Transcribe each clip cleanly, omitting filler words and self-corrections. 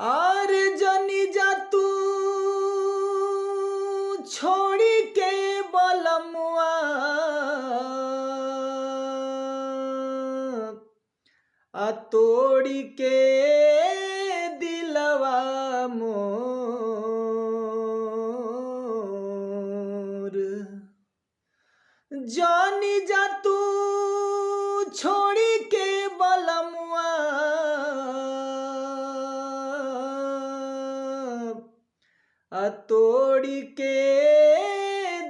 आर जनी जा तू छोड़ी के बलमुआ आ तोड़ी के दिलवा मोर। जानी जा तू छोड़ी के बलमुआ आ तोड़ी के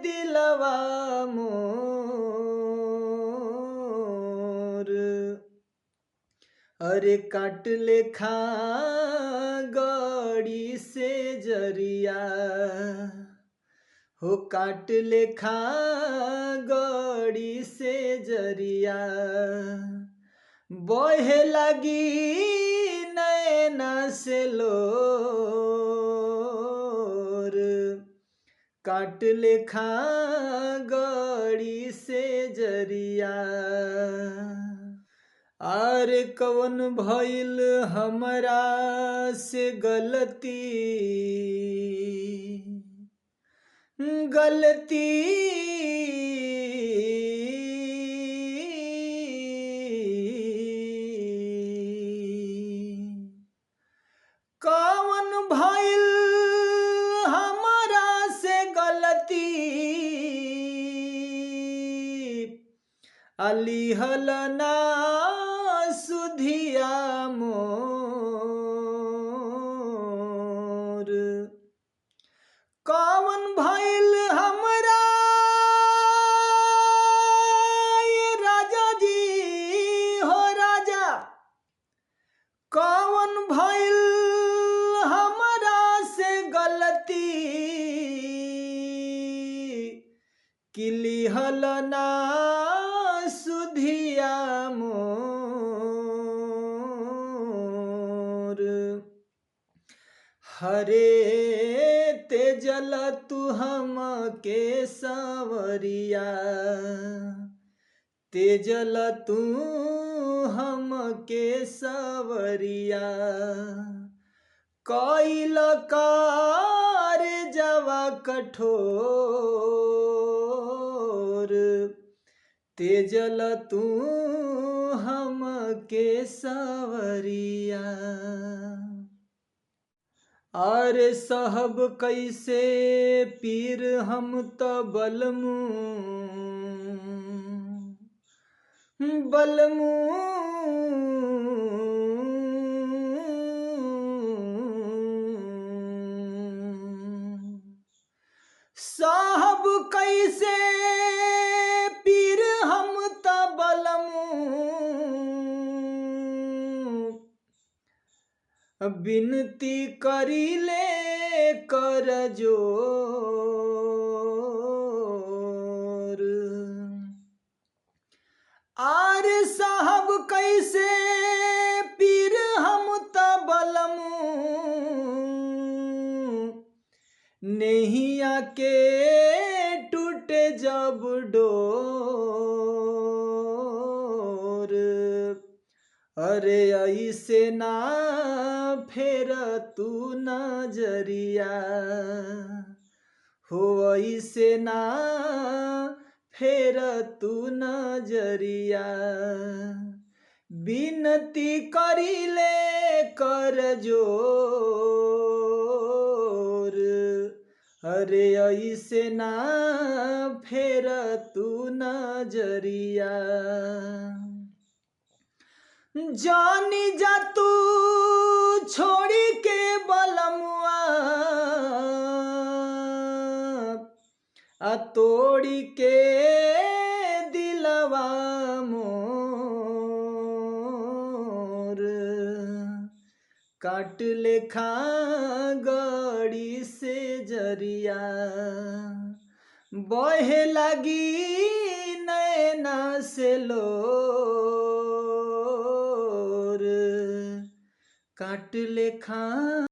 दिलवा मोर। अरे काट लेखा गड़ी से जरिया हो काट लेखा गड़ी से जरिया बहे लगी नैना से लोर। काट लेखा गड़ी से जरिया आरे कवन भइल हमरा से गलती गलती कवन भइल हमरा से गलती अलिहल ना सुधिया मोर। कवन भइल हमरा ये राजा जी हो राजा कवन भइल हमरा से गलती किलिहल ना सुधिया मोर। हरे तेजल तू हम के सांवरिया तेजल तू हम के सांवरिया कइल कार जवा कठोर। तेजल तू हम के सांवरिया अरे सहब कैसे पीर हम त बलमू बलमू साहब कैसे पीर हम त बलमू बिनती करिले कर जोर। आर साहब कैसे पीर हम त बलमू नैया के टूटे जब डोर। अरे ऐसे ना फेर तू नजरिया हो ऐसे ना फेर तू नजरिया बिनती करिले कर जोर। अरे ऐसे ना फेर तू नजरिया जानी जा तू छोड़ी के बलमुआ आ तोड़ी के दिलवा मोर। काट लेखा गड़ी से जरिया बहे लगी नैना से लोर। काट लेखा